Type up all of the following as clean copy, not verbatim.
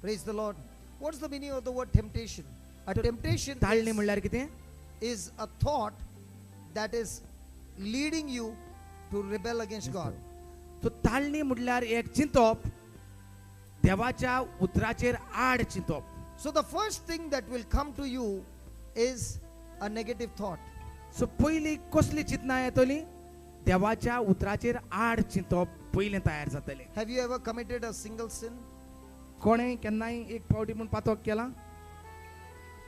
Praise the Lord. What's the meaning of the word temptation? A temptation ताळणी म्हणल्यार कितें? is a thought that is leading you to rebel against God. तो ताळणी म्हणल्यार एक चिंतप, देवाच्या उतराचेर आड चिंतप. So the first thing that will come to you is a negative thought. सो पयली कसली चिंतना येतली? देवाच्या उतराचेर आड चिंतप पयलें तयार जातलें. Have you ever committed a single sin? कोणें केन्नाय एक फावटी म्हूण पातक केला?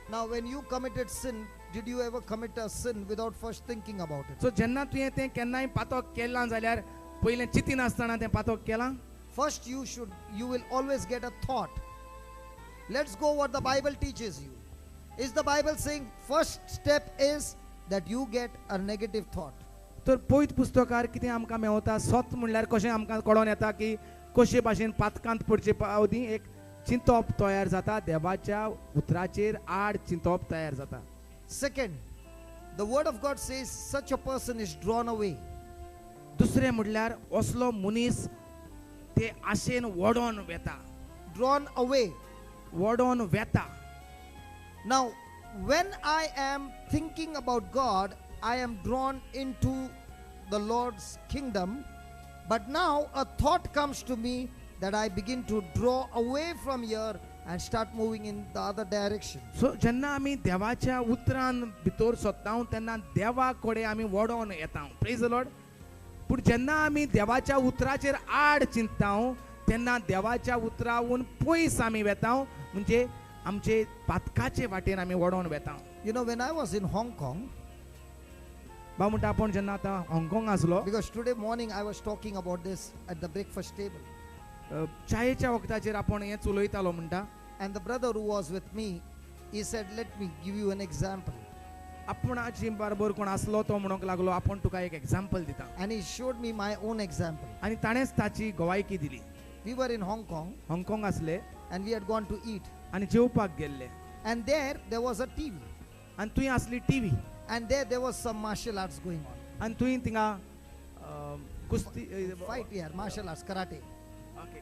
Now when you committed sin, did you ever commit a sin without first thinking about it? सो जेन्ना तुवें तें केन्नाय पातक केलां जाल्यार पयलें चिंतिनासतना तें पातक केलां? First you will always get a thought. Let's go what the Bible teaches you. Is the Bible saying first step is that you get a negative thought? तर पयत पुस्तकार कितें आमकां मेवता? स्वत म्हणल्यार कशें आमकां कळोन येता की कशे भाशेन पातकांत पडचे अवधी एक चिंतप तयार जाता, देवाच्या उतराचेर आड चिंतप तयार जाता. Second, the word of God says such a person is drawn away. दुसरें म्हणल्यार असलो मनीस ते आशेन वडोन वेता. Drawn away. वडोन वेता. Now, when I am thinking about God, I am drawn into the Lord's kingdom. But now a thought comes to me that I begin to draw away from here and start moving in the other direction. सो जेन्ना आमी देवाच्या उतरान भितर सोदता तेन्ना देवा कडेन आमी वडोन येता. Praise the Lord. पूण जेन्ना आमी देवाच्या उतराचेर आड चिंतता तेन्ना देवाच्या उतरावून पयस आमी वेता, म्हणजे आमचे पातकाचे वाटेन आमी वडोन वेता. You know, when I was in Hong Kong, बा म्हणटा आपण जेन्ना आतां हाँगकाँग आसलो, because today morning I was talking about this at the breakfast table, चायेच्या वखदाचेर आपण हेच उलयतालो म्हणटा. and the brother who was with me, he said, let me give you an example. आपणाची बरोबर कोण आसलो तो म्हणूंक लागलो आपण तुका एक एग्जांपल दिता. And he showed me my own example. आनी ताणेंच ताची गवायकी दिली. We were in Hong Kong हाँगकाँग आसले and we had gone to eat, आनी जेवपाक गेल्ले and there was a TV, आनी तुवें आसली TV and there was some martial arts going on. आनी तुवें थिंगा कुस्ती Fight here, martial arts, karate,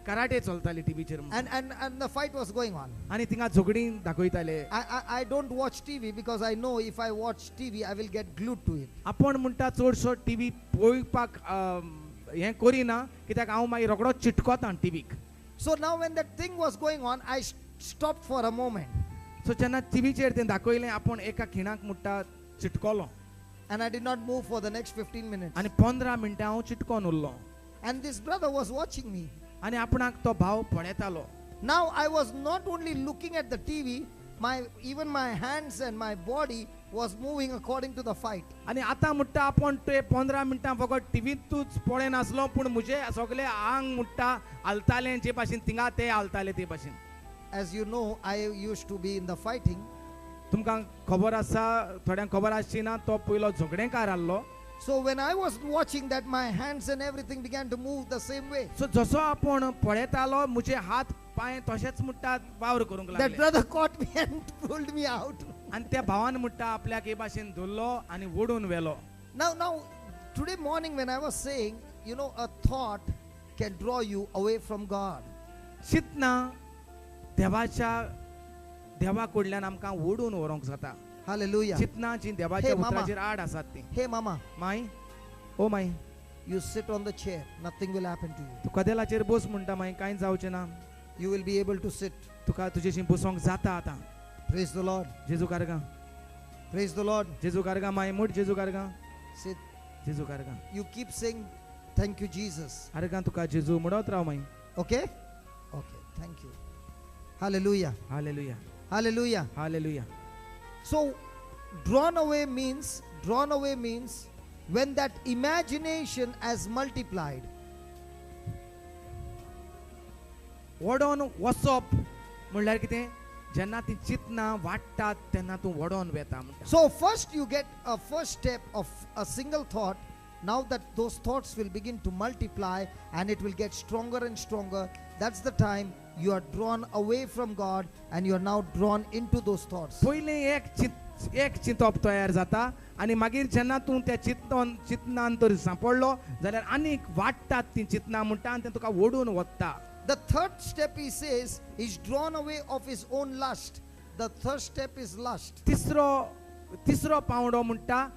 karate चलताली टीव्हीचेर and the fight was going on. आनी थिंगा झगडी दाखयताले. I don't watch TV because I know if I watch TV I will get glued to it. आपण म्हणटा चडसो टीव्ही पळोवपाक हें करिना कित्याक हांव मागीर रोखडोच चिटकोता टीव्हीक. So now when that thing was going on, I stopped for a moment सो जेन्ना टीव्हीचेर तें दाखयलें आपण एका खिणाक म्हणटा चिटकोलो and I did not move for the next 15 minutes. आनी 15 मिनटां हांव चिटकोन उरलो And this brother was watching me. आनी आपणाक तो भाव पळयतालो. Now I was not only looking at the TV, even my hands and my body was moving according to the fight. आनी आतां म्हणटा आपण ते 15 मिनटां फकत टीव्हीतूच पळय नासलो पूण म्हजे सगळे आंग म्हणटा हालतालें जे भाशेन थिंगा ते हालताले ते भाशेन. As you know, I used to be in the fighting. तुमकां खबर आसा, थोड्यांक खबर आसची ना, तो पयलो झगडेकार आसलो. So when I was watching that, my hands and everything began to move the same way. सो जसो आपण पळयतालो म्हजे हात पांय तशेंच म्हणटा वावर करूंक That लागले. brother caught me and pulled me out. आनी त्या भावान म्हणटा आपल्याक हे भाशेन धरलो आनी ओडून व्हेलो. Now, today morning when I was saying, you know, a thought can draw you away from God. चिंतना देवा कडल्यान आमकां ओडून व्हरोंक जाता. Hallelujah. चिंतना जी देवाच्या Hey, mama. उतराचेर आड आसात ती. Hey mama, my O my you sit on the chair. Nothing will happen to you. तू कदेलाचेर बस म्हणटा माई कांय जावचें ना. You will be able to sit. तुका तुजेशी बसोंक जाता आतां. Praise the Lord. Jeju Karga Praise the Lord. जेजू कारगा माई मुठ जेजू कारगा Sit. Jeju Karga You keep saying, thank you, Jesus. Araga तुका जेजू म्हणत राव माई. Okay? Okay. Thank you. Hallelujah. Hallelujah Hallelujah. Hallelujah. So, drawn away means when that imagination has multiplied. वडोन वचप म्हणल्यार कितें? जेन्ना ती चिंतना वाडटात तेन्ना तूं वडोन वेता म्हणटा. So first you get a first step of a single thought. Now that those thoughts will begin to multiply and it will get stronger and stronger, that's the time you are drawn away from God and you are now drawn into those thoughts. पयलें एक चिंतप तयार जाता आनी मागीर जेन्ना तूं त्या चिंतनान तर सांपडलो जाल्यार आनीक वाडटात ती चिंतना म्हणटा आनी तें तुका ओडून वता. The third step he says is drawn away of his own lust. The third step is lust. तिसरो पावडो म्हणटा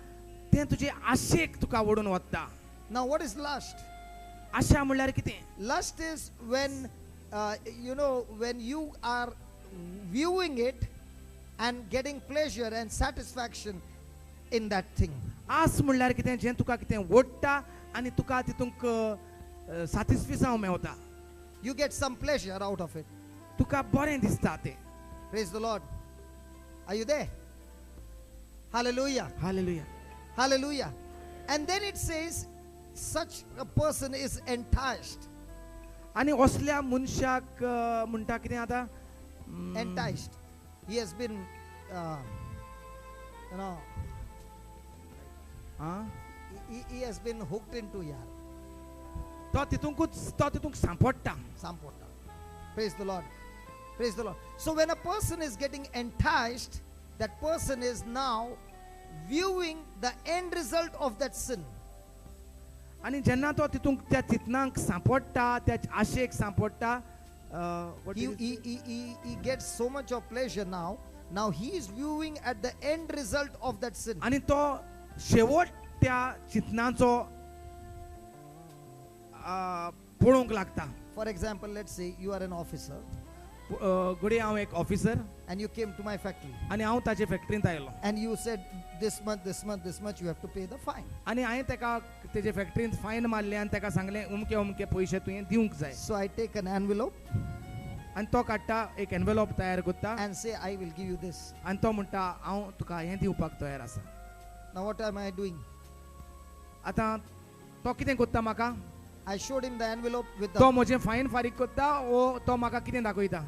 तें तुजे आशेक तुका ओडून वता. Now what is lust? आशा म्हणल्यार कितें? Lust is when when you are viewing it and getting pleasure and satisfaction in that thing. आस म्हणल्यार कितें जें तुका कितें ओडटा आनी तुका तितूंक सॅटिस्फाय जावं Mewat. You get some pleasure out of it. तुका बरें दिसता तें. Praise the Lord. Are you there? Hallelujah. Hallelujah. Hallelujah. And then it says, such a person is enticed. आनी असल्या मनशाक म्हणटा कितें आतां? Enticed. He has been, आं? he has been hooked into तो तितूंक सांपडटा. Sampota. Praise the Lord. Praise the Lord. So when a person is getting enticed, that person is now viewing the end result of that sin. आनी जेन्ना तो तितूंक त्या चिंतनांक सांपडटा, त्या आशेक सांपडटा, He gets so much of pleasure now. Now he is viewing at the end result of that sin. आनी तो शेवट त्या चिंतनाचो पळोवंक लागता. For example, let's say you are an officer घडये हांव एक officer and you came to my factory आनी हांव ताचे फॅक्टरींत आयलो and you said this much you have to pay the fine. आनी हांवें ताका तेजे फॅक्टरींत फायन मारलें आनी ताका सांगलें उमके पयशे तुवें दिवंक जाय. So I take an envelope आनी तो काडटा एक एनवेलॉप तयार करता and say I will give you this. आनी तो म्हणटा हांव तुका हें दिवपाक तयार आसा. Now what am I doing? आतां तो कितें करता म्हाका? I showed him the envelope with तो the. म्हजें फायन फारीक करता वो तो म्हाका कितें दाखयता?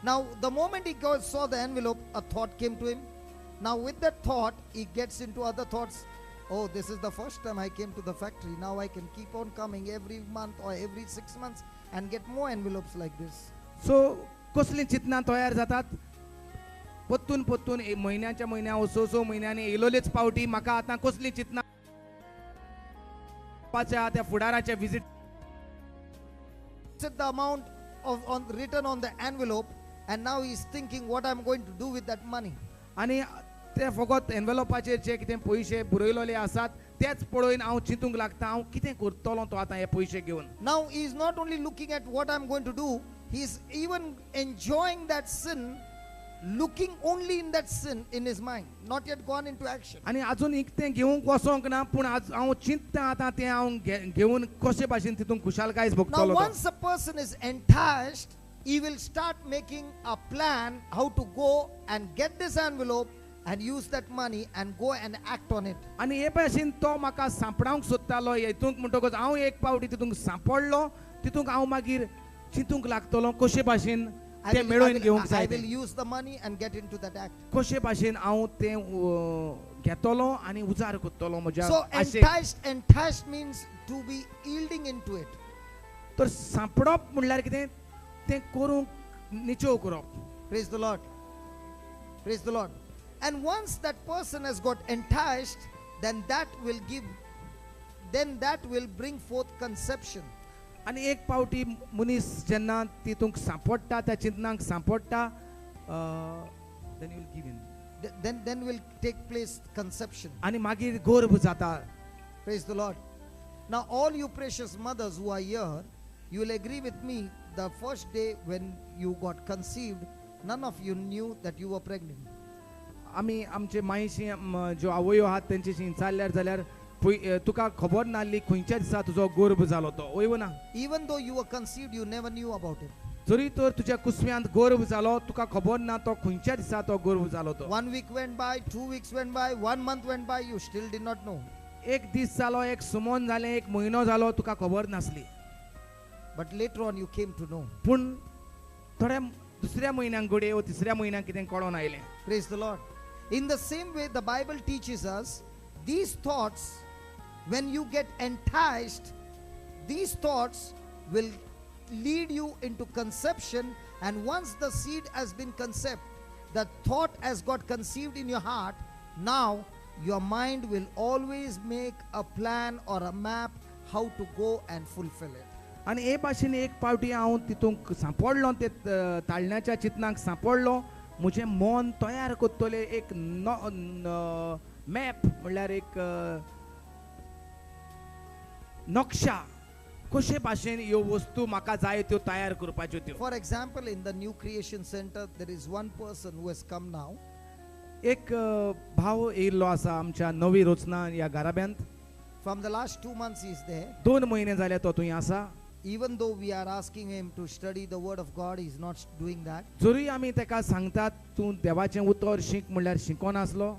Now the moment he saw the envelope, a thought came to him. Now with that thought, he gets into other thoughts. Oh, this is the first time I came to the factory. Now I can keep on coming every month or every 6 months and get more envelopes like this. सो कसलीं चिंतनां तयार जातात? परतून म्हयन्याच्या म्हयन्या स म्हयन्यांनी येयलोलेच पावटी म्हाका आतां कसलीं चिंतनां त्या फुडाराच्या visit Set the amount written on the envelope, and now he's thinking what I'm going to do with that money. आनी ते फकत एनवेलॉपाचेर जे कितें पयशे बरयलोले आसात तेच पळोवन हांव चिंतूंक लागता हांव कितें करतलो तो आतां हे पयशे घेवन. Now he's not only looking at what I'm going to do, he's even enjoying that sin, looking only in that sin in his mind, not yet gone into action. आनी आजून कितें घेवंक वचोंक ना पूण हांव चिंतता आतां तें हांव घेवन कशे भाशेन तितून खुशालकायेच Now भोगतलो. once a person is enticed, he will start making a plan how to go and get this envelope and use that money and go and act on it. आनी हे भाशेन तो म्हाका सांपडावंक सोदतालो हितूंक म्हणटकच हांव एक पावटी तितूंक सांपडलो तितूंक हांव मागीर चिंतूंक लागतलो कशे भाशेन ते मेळोवन घेवंक I जाय will use the money and get into that act. कशे भाशेन हांव तें घेतलो आनी उजार करतलो म्हज्या So Ashok. enticed means to be yielding into it. तर सांपडप म्हणल्यार कितें तें करूंक निचोव करप. Praise the Lord. Praise the Lord. And once that person has got enticed, then that will bring forth conception. आनी एक पावटी मनीस जेन्ना तितूंक सांपडटा त्या चिंतनांक सांपडटा then you will give in. Then will take place conception. आनी मागीर गर्भ जाता. Praise the Lord. Now all you precious mothers who are here, you will agree with me, the first day when you got conceived, none of you knew that you were pregnant. आमी आमचे मायेची ज्यो आवयो आहात तेंचेशी चालल्यार जाल्यार तुका खबर नासली खंयच्या दिसा तुजो गर्भ जालो तो वयव ना. Even though you were conceived, you never knew about it. जरी तर तुज्या कुसम्यांत गर्भ जालो तुका खबर ना तो खंयच्या दिसा तो गर्भ जालो तो. 1 week went by, 2 weeks went by, 1 month went by, you still did not know. एक दीस जालो एक सुमोन जालें एक म्हयनो जालो तुका खबर नासली. But later on you came to know. पूण थोड्या दुसऱ्या म्हयन्याक घडये वा तिसऱ्या म्हयन्याक कितें कळोन आयलें. Praise the Lord. In the same way, the Bible teaches us these thoughts, when you get enticed, these thoughts will lead you into conception, and once the seed has been conceived, the thought has got conceived in your heart, now your mind will always make a plan or a map how to go and fulfill it. आनी हे भाशेन एक फावटी हांव तितूंक सांपडलो ते ताळण्याच्या चिंतनाक सांपडलो म्हजें मन तयार करतले एक मॅप म्हणल्यार एक नक्षा कशे भाशेन ह्यो वस्तू म्हाका जाय त्यो तयार करपाच्यो त्यो For example, in the New Creation Center, there is one person who has come now. एक भाव येयल्लो आसा आमच्या नवी रचना ह्या घराब्यांत From the last 2 months, he is there. 2 म्हयने जाले तो थंय आसा Even though we are asking him to study the Word of God, he is not doing that. जरी आमी ताका सांगतात तूं देवाचें उतर शिक म्हणल्यार शिकोनासलो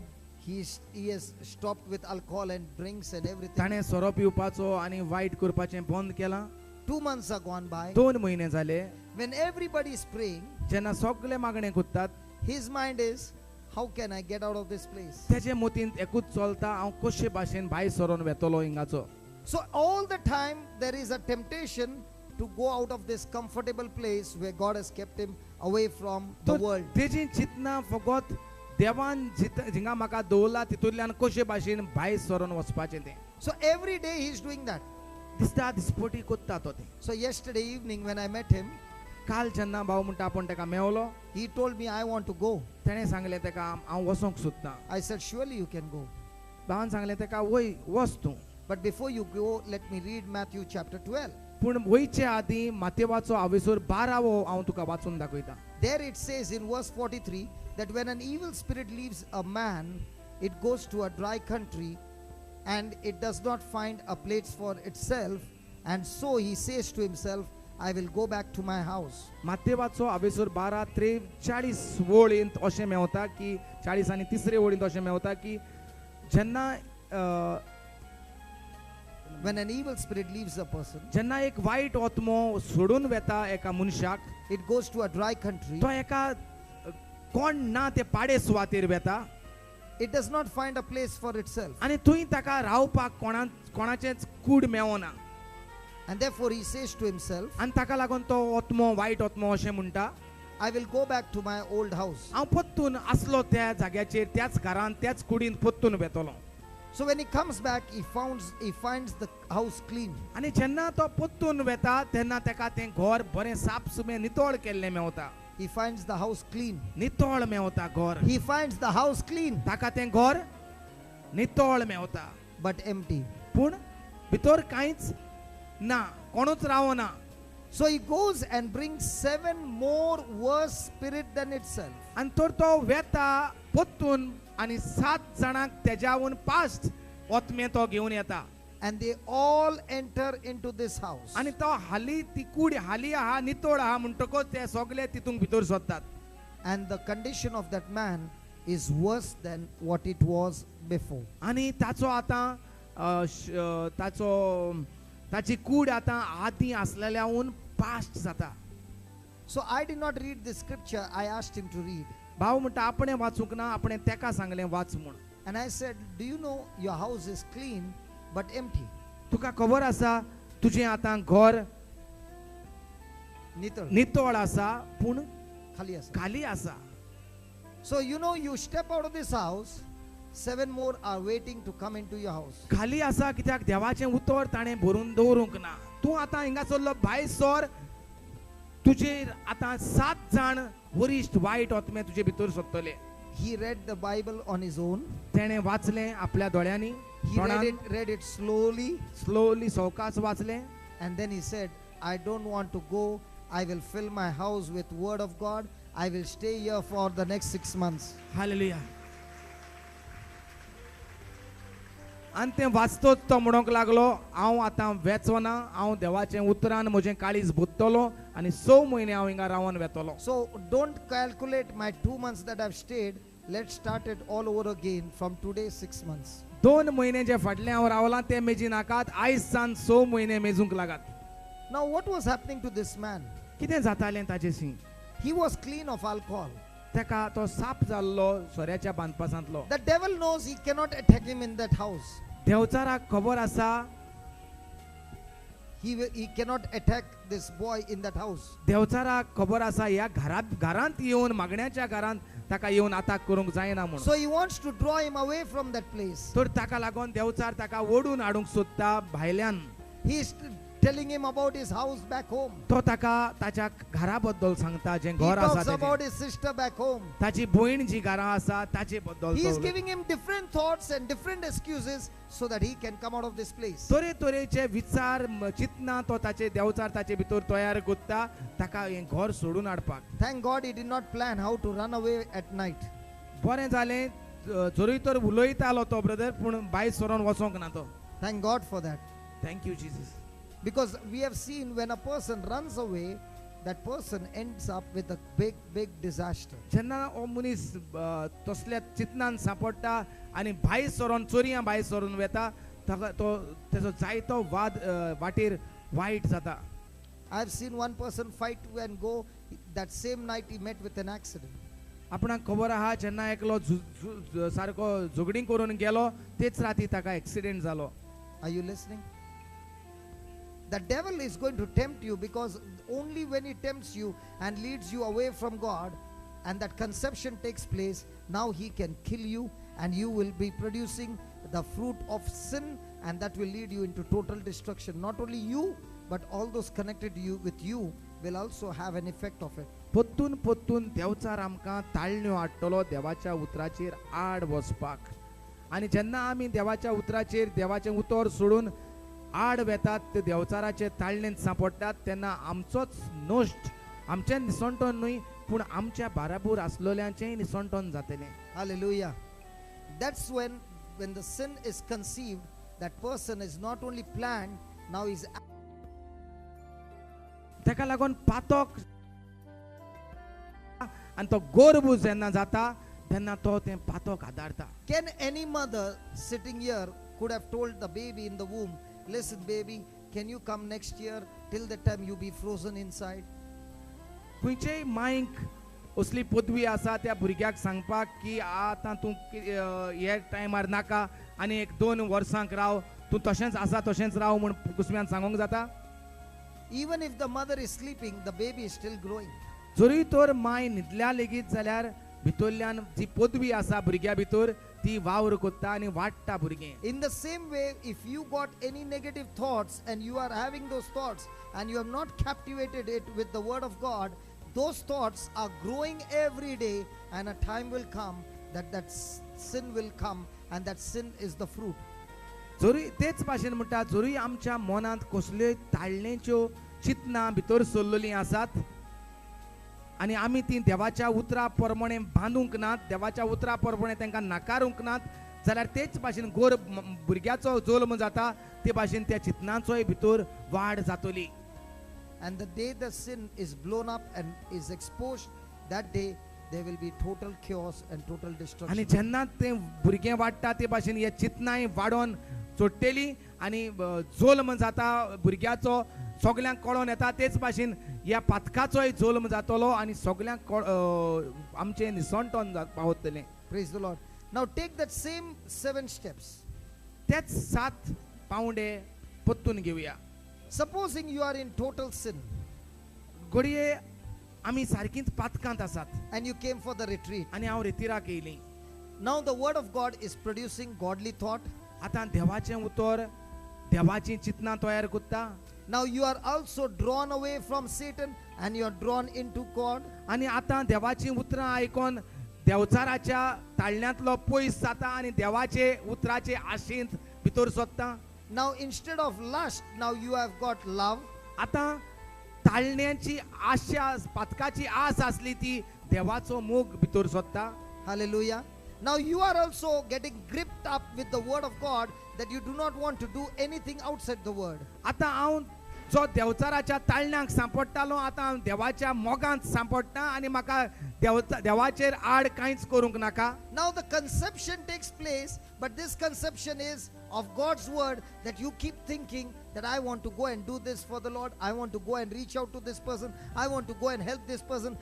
He has stopped with alcohol and drinks and everything. ताणें सोरो पिवपाचो आनी वायट करपाचें बंद केलां 2 months are gone by. 2 म्हयने जाले When everybody is praying, जेन्ना सगळे मागणें करतात his mind is, how can I get out of this place? तेजे मतींत एकूच चलता हांव कशे भाशेन भायर सरोन वेतलो हिंगाचो So all the time there is a temptation to go out of this comfortable place where God has kept him away from the world. तेजी चिंतना फकत देवान जिंगा म्हाका दवरला तितूंतल्यान कशे भाशेन भायर सरोन वचपाचें तें So every day he is doing that. दिसता दिसपटी कोत्ता तो तें So yesterday evening when I met him, काल जेन्ना भाव म्हणटा आपूण ताका मेवलो he told me, I want to go. तेणें सांगलें ताका हांव वचोंक सोदतां I said, surely you can go. भावान सांगलें ताका वय वच तूं But before you go, let me read Matthew chapter 12. पूण वयचे आदीं मातेवाचो हावेसूर 12वो हांव तुका वाचून दाखयतां There it says in verse 43 that when an evil spirit leaves a man, it goes to a dry country and it does not find a place for itself. And so he says to himself, I will go back to my house. मातेवाचो हावेसूर 12:43 वळींत अशें मेवता की 40 आनी 3 वळींत अशें मेवता की जेन्ना When an evil spirit leaves a person, जेन्ना एक वायट आत्मो सोडून वेता एका मनशाक it goes to a dry country. तो एका कोण ना ते पाडे सुवातेर वेता It does not find a place for itself. आनी थंय ताका रावपाक कोणाचेच कूड मेवना And therefore he says to himself, आनी ताका लागून तो आत्मो वायट आत्मो अशें म्हणटा I will go back to my old house. हांव पत्तून आसलो त्या जाग्याचेर त्याच घरांत त्याच कुडींत पत्तून वेतलो So when he comes back, he finds the house clean. आनी जेन्ना तो पत्तून वेता तेन्ना ताका तें घर बरें साफ सुमें नितळ केल्लें Mewat He finds the house clean. नितळ मेवता घर He finds the house clean, ताका तें घर नितळ मेवता but empty. पूण भितर कांयच ना कोणूच रावना So he goes and brings 7 more worse spirit than itself. आनी तर तो वेता पत्तून आनी 7 जाणांक तेज्याहून पास्ट ओतमे तो घेवन येता And they all enter into this house. आनी तो हाली ती कूड हाली आहा नितळ आहा म्हणटकच ते सगळे तितूंक भितर सोदतात And the condition of that man is worse than what it was before. आनी ताचो आतां ताची कूड आतां आदीं आसलेल्याहून पास्ट जाता So I did not read this scripture. I asked him to read. भाव म्हणटा आपणें वाचूंक ना आपणें तेका सांगलें वाच म्हूण And I said, do you know your house is clean but empty? तुका खबर आसा तुजें आतां घर Nital. नितळ आसा पूण Khali asa. खाली आसा So you know, you step out of this house, 7 more are waiting to come into your house. खाली आसा कित्याक देवाचें उतर ताणें भरून दवरूंक ना तूं आतां हिंगासरलो भायर सर तुजेर आतां 7 जाण वरिश्ट वायट आत्मे तुजे भितर सोदतले He read the Bible on his own. तेणें वाचलें आपल्या दोळ्यांनी He read it slowly, slowly सवकास वाचलें and then he said, I don't want to go. I will fill my house with word of God. I will stay here for the next 6 months. Hallelujah आनी तें वाचतोच तो म्हणूंक लागलो हांव आतां वेचोना हांव देवाचें उतरान म्हजें काळीज भोगतलो आनी 6 म्हयने हांव हिंगा Ravan वेतलो So don't calculate my 2 months that I've stayed. Let's start it all over again from today 6 months. 2 म्हयने जे फाटले हांव रावलां ते मेजी नाकात आयज सान 6 म्हयने मेजूंक लागात Now what was happening to this man? कितें जातालें ताचे सी He was clean of alcohol. ताका तो साप जाल्लो सोऱ्याच्या बांदपासांतलो The devil knows he cannot attack him in that house. देवचाराक खबर आसा He cannot attack this boy in that house. देवचाराक खबर आसा ह्या घरांत येवन मागण्याच्या घरांत ताका येवन अटॅक करूंक जायना म्हणून So he wants to draw him away from that place. तर ताका लागून देवचार ताका ओडून हाडूंक सोदता भायल्यान He is telling him about his house back home. तो ताका ताच्या घरा बद्दल सांगता जे He घर आसा talks about तेजें. his sister back home. ताची भयण जी घरा आसा ताचे बद्दल He is तो giving him different thoughts and different excuses so that he can come out of this place. तरे तरेचे विचार चिंतना तो ताचे देवचार ताचे भितर तयार करता ताका हें घर सोडून हाडपाक. Thank God he did not plan how to run away at night. बरें जालें जरी तर उलयतालो तो ब्रदर पूण भायर सरोन वचोंक ना तो. Thank God for that. Thank you Jesus. Because we have seen when a person runs away, that person ends up with a big disaster. जेन्ना हो मनीस तसल्या चिंतनान सांपडटा आनी भायर सरोन चोरयां भायर सरोन वेता ताका तो तेजो जायतो वाटेर वायट जाता. I have seen one person fight and go. That same night he met with an accident. आपणाक खबर आहा जेन्ना एकलो सारको झगडीं करून गेलो तेच राती ताका एक्सिडेंट जालो. Are you listening? The devil is going to tempt you, because only when he tempts you and leads you away from God and that conception takes place, now he can kill you and you will be producing the fruit of sin, and that will lead you into total destruction. Not only you, but all those connected to you with you will also have an effect of it. पोत्तून पोत्तून Devchar आमकां ताळण्यो हाडटलो देवाच्या उतराचेर आड वचपाक. आनी जेन्ना आमी देवाच्या उतराचेर देवाचें उतर सोडून आड वेतात ते देवचाराचे ताळणेंत सांपडटात तेन्ना आमचोच नश्ट आमचें निसंटोन न्हय पूण आमच्या बाराबूर आसलोल्यांचेंय निसंटोन जातलें. Hallelujah. That's when the sin is conceived, that person is not only planned, now he's ताका लागून पातोक आनी तो गोरबू जेन्ना जाता तेन्ना तो तें पातोक आदारता. Can any mother sitting here could have told the baby in the womb, listen baby, can you come next year, till the time you be frozen inside? खंयचेय मांयक असली पदवी आसा त्या भुरग्याक सांगपाक की आतां तूं हे टायमार नाका आनी 1-2 वर्सांक राव, तूं तशेंच आसा तशेंच राव म्हूण कुसम्यान सांगोंक जाता. Even if the mother is sleeping, the baby is still growing. जरी तर माय न्हिदल्या लेगीत जाल्यार भितरल्यान जी पदवी आसा भुरग्या भितर ती वावर कोत्ता आनी वाडटा भुरगें. In the same way, if you got any negative thoughts and you are having those thoughts and you have not captivated it with the word of God, those thoughts are growing every day, and a time will come that sin will come, and that sin is the fruit. जरी तेच भाशेन म्हणटा जरी आमच्या मनांत कसल्योय ताळणेच्यो चिंतनां भितर सरलेलीं आसात आनी आमी ती देवाच्या उतरा प्रमाणे बांदूंक नात, देवाच्या उतरा प्रमाणे तांकां नाकारूंक नात, जाल्यार तेच भाशेन गोर भुरग्याचो जल्म जाता ते भाशेन त्या चिंतनांचोय भितर वाड जातली. And the day the sin is blown up and is exposed, that day there will be total chaos and total आनी destruction. जेन्ना तें भुरगें वाडटा ते भाशेन हे चिंतनाय वाडोन चोडटेली आनी जल्म जाता भुरग्याचो सगल्यांक कळोन येता तेच भाशेन ह्या पातकाचोय जल्म जातलो आनी सगल्यांक आमचें निसंटोन पावतलें. Praise the Lord. Now take that same 7 steps. तेच 7 पावंडे पत्तून घेवया. Supposing you are in total sin घडये आमी सारकींच पातकांत आसात and you came for the retreat. आनी हांव रितीराक येयलीं. Now the word of God is producing godly thought. आतां देवाचें उतर देवाची चिंतनां तयार करता Now you are also drawn away from Satan and you are drawn into God. आनी आतां देवाची उतरां आयकोन देवचाराच्या ताळण्यांतलो पयस जाता आनी देवाचे उतराचे आशेंत भितर सोदता. Now instead of lust, now you have got love. आतां ताळण्यांची आशा पातकाची आस आसली ती देवाचो मोग भितर सोदता. Hallelujah. Now you are also getting gripped up with the word of God, that you do not want to do anything outside the word. आतां हांव जो देवचाराच्या ताळण्यांक सांपडटालो आतां हांव देवाच्या मोगांत सांपडटा आनी म्हाका देवाचेर आड कांयच करूंक नाका. Now the conception takes place, but this conception is of God's word, that you keep thinking that I want to go and do this for the Lord. I want to go and reach out to this person. I want to go and help this person.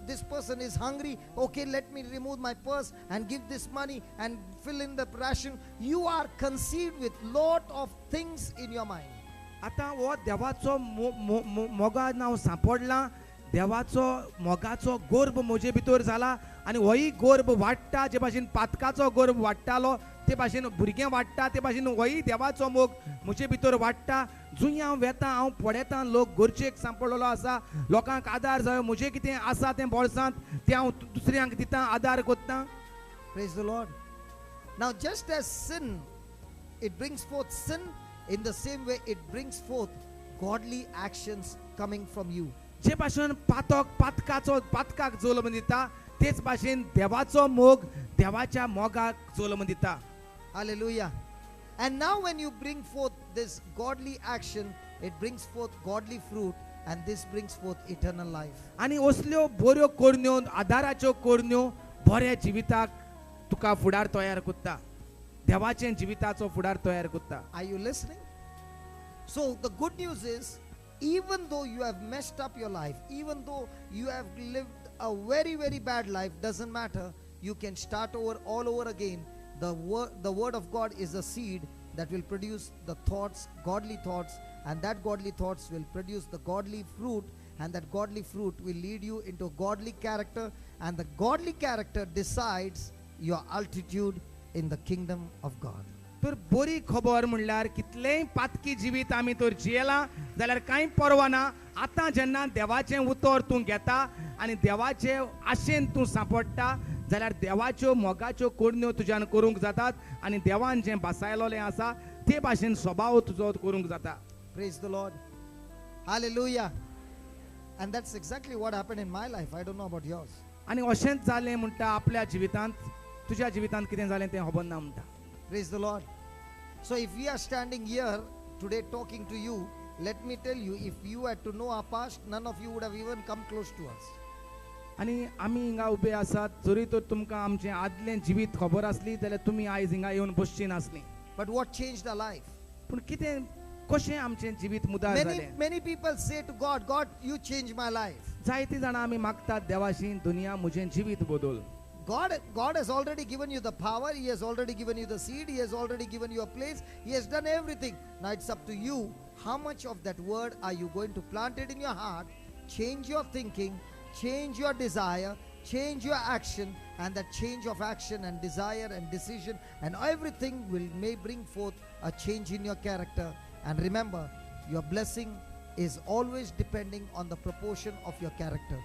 This person is hungry. Okay, let me remove my purse and give this money and fill in the ration. You are conceived with lot of things in your mind. आतां हो देवाचो मोगान हांव सांपडलां, देवाचो मोगाचो गर्भ म्हजे भितर जाला आनी होय गर्भ वाडटा जे भाशेन पातकाचो गर्भ वाडटालो ते भाशेन भुरगें वाडटा ते भाशेन होय देवाचो मोग म्हजे भितर वाडटा जुंय हांव वेता हांव पळयता लोक गरजेक सांपडलेलो आसा लोकांक आदार जायो म्हजें कितें आसा तें बोळसांत तें हांव दुसऱ्यांक दितां आदार कोत्तां. Praise the Lord. Now, just as sin, it brings forth sin, in the same way it brings forth godly actions coming from you. जे भाशेन पातकाक जोल्म दिता तेच भाशेन देवाचो मोग देवाच्या मोगाक जोल्म दिता. Hallelujah. And now when you bring forth this godly action, it brings forth godly fruit, and this brings forth eternal life. आनी असल्यो बऱ्यो कोरण्यो आदाराच्यो कोरण्यो बऱ्या जिविताक तुका फुडार तयार कोत्ता देवाचे जिविताचो फुडार तयार कोत्ता. Are you listening? So the good news is, even though you have messed up your life, even though you have lived a very, very bad life, doesn't matter. You can start over all over again. The word of God is a seed that will produce the thoughts, godly thoughts, and that godly thoughts will produce the godly fruit, and that godly fruit will lead you into a godly character, and the godly character decides your altitude in the kingdom of God. तर बरी खबर म्हणल्यार कितलेंय पातकी जिवीत आमी तर जियेलां जाल्यार कांय परवा ना. आतां जेन्ना देवाचें उतर तूं घेता आनी देवाचे आशेन तूं सांपडटा जाल्यार देवाच्यो मोगाच्यो कोडण्यो तुज्यान करूंक जातात आनी देवान जें बसायलोलें आसा ते भाशेन स्वभाव तुजो करूंक जाता. Praise the Lord. Hallelujah. And that's exactly what happened in my life. I don't know about yours. आनी अशेंच जालें म्हणटा आपल्या जिवितांत तुज्या जिवितांत कितें जालें तें खबर ना म्हणटा. Praise the Lord. So if we are standing here today talking to you, let me tell you, if you had to know our past, none of you would have even come close to us. आनी आमी हिंगा ube आसात जरी तर तुमकां आमचें आदलें जिवीत खबर आसली जाल्यार तुमी आयज हिंगा येवन बसची नासलीं. But what changed our life? पूण कितें कशें आमचें जिवीत मुदार जालें. Many people say to God, God, you changed my life. जायतीं जाणां आमी मागतात देवाशी दुनिया म्हजें जिवीत बदल. God has already given you the power. He has already given you the seed. He has already given you a place. He has done everything. Now it's up to you. How much of that word are you going to plant it in your heart? Change your thinking, change your desire, change your action, and that change of action and desire and decision and everything may bring forth a change in your character. And remember, your blessing is always depending on the proportion of your character.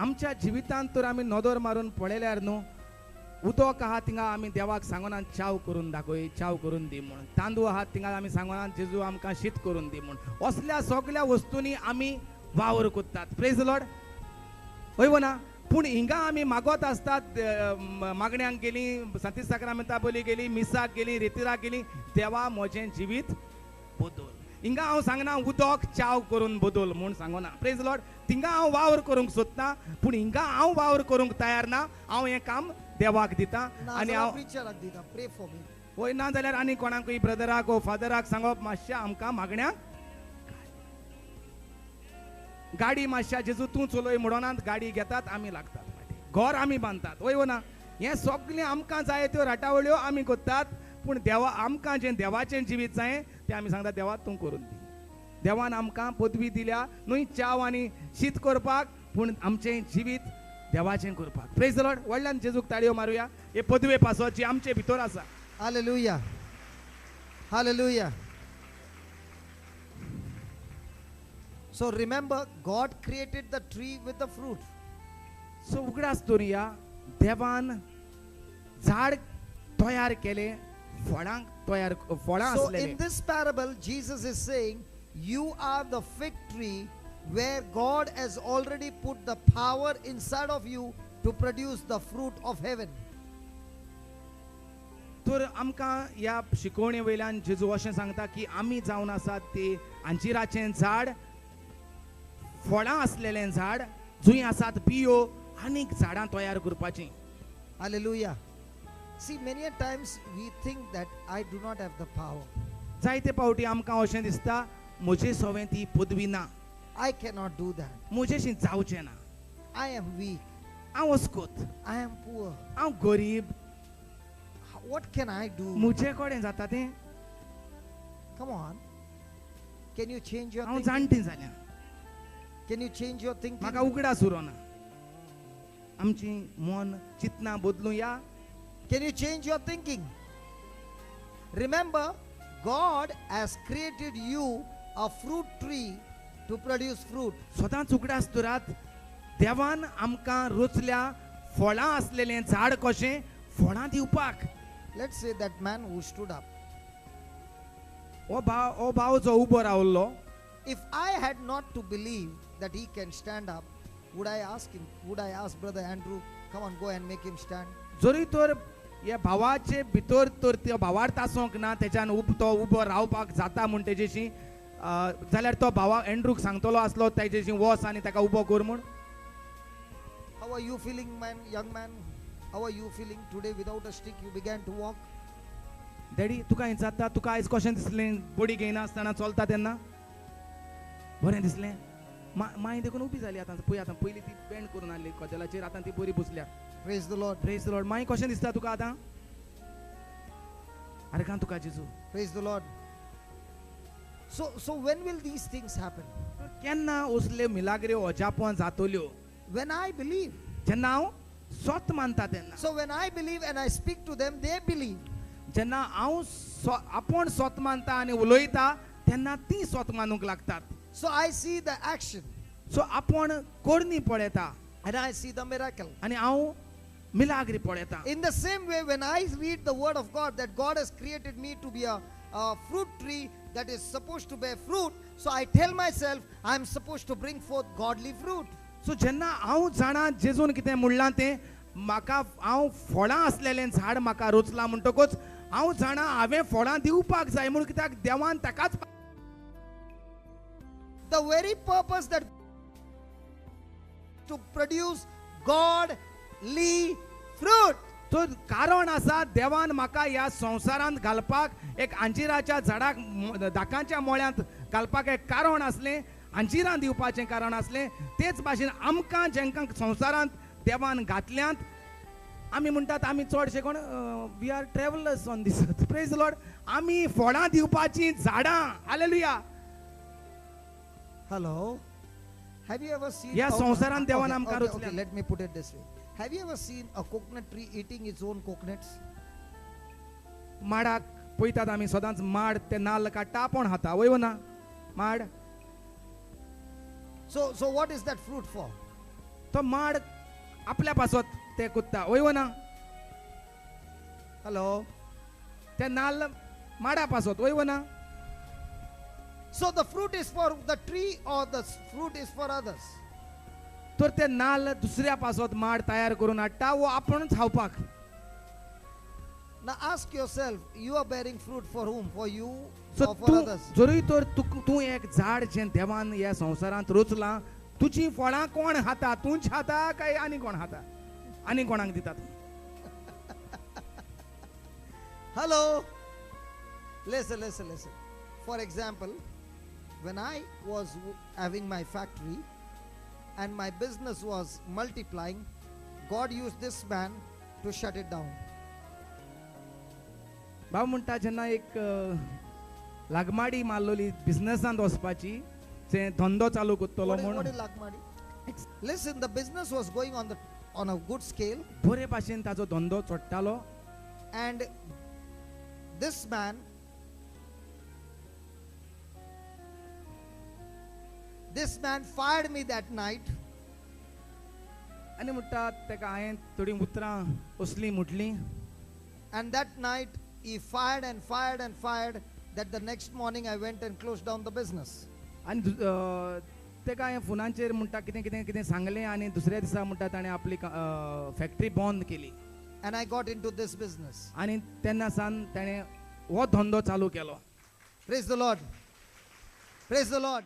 आमच्या जिवितांत तर आमी नदर मारून पळयल्यार न्हू उदक आहा थिंगा आमी देवाक सांगोना चाव करून दाखय चाव करून दी म्हूण तांदूळ आहा थिंगा आमी सांगोना जेजू आमकां शीत करून दी म्हूण असल्या सगळ्या वस्तूंनी आमी वावर कोत्तात. Praise the Lord. हय ना. पूण हिंगा आमी मागोत आसतात मागण्यांक गेलीं संती साक्रामेंता बोली गेली मिसाक गेलीं रेतिराक गेलीं देवा म्हजें जिवीत बदल. हिंगा हांव सांगना उदक चाव करून बदल म्हूण सांगोना. Praise the Lord. थिंगा हांव वावर करूंक सोदता पूण हिंगा हांव वावर करूंक तयार ना. हांव हें काम देवाक दिता आनी हांव Pray for me. वय ना जाल्यार आनी कोणाकूय ब्रदराक वा फादराक सांगप मातशें आमकां मागण्या गाडी मातशें जेजू तूं चलय म्हणोनात गाडी घेतात आमी लागतात घर आमी बांदतात. वय ना. हें सगळें आमकां जाय त्यो राटावळ्यो आमी कोत्तात पूण देवा आमकां जें देवाचें जिवीत जाय तें आमी सांगता देवा तूं करून दी. देवान आमकां पदवी दिल्या न्हय चाव आनी शीत करपाक पूण आमचें जिवीत देवाचें करपाक. Praise the Lord. व्हडल्यान जेजूक ताळयो मारुया हे पदवे पासत जी आमचे भितर आसा. Hallelujah. Hallelujah. So remember, God created the tree with the fruit. सो उगडास दवरया देवान झाड तयार केलें फळांक तयार फळां So आसलेलीं. in this parable, Jesus is saying, you are the fig tree where God has already put the power inside of you to produce the fruit of heaven. तर आमकां ह्या शिकवणे वयल्यान जेजू अशें सांगता की आमी जावन आसात ती अंजिराचें झाड फळां आसलेलें झाड जंय आसात बियो आनीक झाडां तयार करपाचीं. Hallelujah. See, many a times we think that I do not have the power. जायते फावटी आमकां अशें दिसता म्हजे सवें ती पदवी ना I cannot do that. म्हजेशी जावचें ना. I am weak. हांव अस्कोत I am poor. हांव गरीब What can I do? म्हजे कडेन जाता तें Come on. Can you change your हांव thinking? जाणटीं जाल्यां Can you change your thinking? म्हाका उगडास उरोना. आमची मन चिंतना बदलूया Can you change your thinking? Remember, God has created you a fruit tree to produce fruit. सदांच उगड्या आसतरात देवान आमकां रोचल्या फळां असलेलें झाड कशें फळां दिवपाक. Let's say that man who stood up. हो भाव जो उबो रावल्लो, If I had not to believe that he can stand up, would I ask him? Would I ask Brother Andrew, come on, go and make him stand? जरी तर ह्या भावाचे भितर तर त्यो भावार्थ आसूंक ना तेच्यान तो उबो रावपाक जाता म्हूण तेजेशी जाल्यार तो भावा एंड्रूक सांगतलो आसलो तेजेशी वच आनी ताका उबो कर म्हूण. How are you feeling, man, young man? How are you feeling today without a stick? You began to walk. Daddy तुका हें जाता, तुका आयज कशें दिसलें बडी घेयना आसतना चलता तेन्ना? बरें दिसलें. माय देखून उबी जाली आतां पळय आतां पयलीं ती बँड करून हाडली कदेलाचेर आतां ती बरी बसल्या. Praise the Lord. Praise the Lord. My कशें दिसता तुका आतां? आरे का तुका जेजू. Praise the Lord. So when will these things happen? केन्ना असल्यो मिलाग्र्यो अजापां जातल्यो? When I believe. जेन्ना हांव स्वत मानता तेन्ना. So when I believe and I speak to them, they believe. जेन्ना हांव आपूण स्वत मानता आनी उलयता तेन्ना ती स्वत मानूंक लागतात. So I see the action सो आपूण करणी पळयता and I see the miracle. आनी हांव मिलाग्री पळयता. In the same way, when I read the word of God, that God has created me to be a fruit tree that is supposed to bear fruit, so I tell myself I'm supposed to bring forth godly fruit. सो जेन्ना हांव जाणा जेजून कितें म्हणलां तें म्हाका हांव फळां असलेलें झाड म्हाका रोचलां म्हणटकूच हांव जाणा हांवें फळां दिवपाक जाय म्हूण कित्याक देवान ताकाच The very purpose that to produce godly fruit. तो कारण आसा देवान म्हाका ह्या संवसारांत घालपाक एक अंजिराच्या झाडाक दाकांच्या मोळ्यांत घालपाक एक कारण आसलें, अंजिरां दिवपाचें कारण आसलें. तेच भाशेन आमकां जेंकां संवसारांत देवान घातल्यांत आमी म्हणटात आमी चडशे कोण we are travellers on this earth. Praise the Lord. आमी फळां दिवपाचीं झाडां. Hallelujah. Hello. Have you ever seen? या संवसारांत देवान आमकां okay, रोचल्या. let me put it this way. Have you ever seen a coconut tree eating its own coconuts? माडाक पळयतात आमी सदांच माड ते नाल्ल काडटा आपूण खाता. वय ना माड. So what is that fruit for? तो माड आपल्या पासत ते कुत्ता. वय ना Hello. ते नाल्ल माडा पासत. वय ना. So the fruit is for the tree or the fruit is for others? तर ते नाल्ल दुसऱ्या पासत माड तयार करून हाडटा वो आपुणूच खावपाक. Now ask yourself, you are bearing fruit for whom? For you so or for तू others? जरी तर तू एक झाड जें देवान ह्या संवसारांत रोचलां तुजी फळां कोण खाता? तूंच खाता काय आनी कोण खाता? आनी कोणाक दितात? Hello. Listen. For example, when I was having my factory and my business was multiplying, God used this man to shut it down. भाव म्हणटा जेन्ना एक लागमाडी मारलोली बिझनसांत वचपाची जे धंदो चालू करतलो What म्हणून is Lakmadi? Listen, the business was going on a good scale, बरे भाशेन ताजो धंदो चडटालो and this man fired me that night. आनी म्हणटा तेका हांवें थोडी उतरां असलीं म्हटलीं And that night he fired that the next morning I went and closed down the business. आनी तेका हांवें फोनाचेर म्हणटा कितें सांगलें आनी दुसऱ्या दिसा म्हणटा ताणें आपली फॅक्टरी बंद केली. And I got into this business. आनी तेन्ना सावन ताणें हो धंदो चालू केलो. Praise the Lord. Praise the Lord.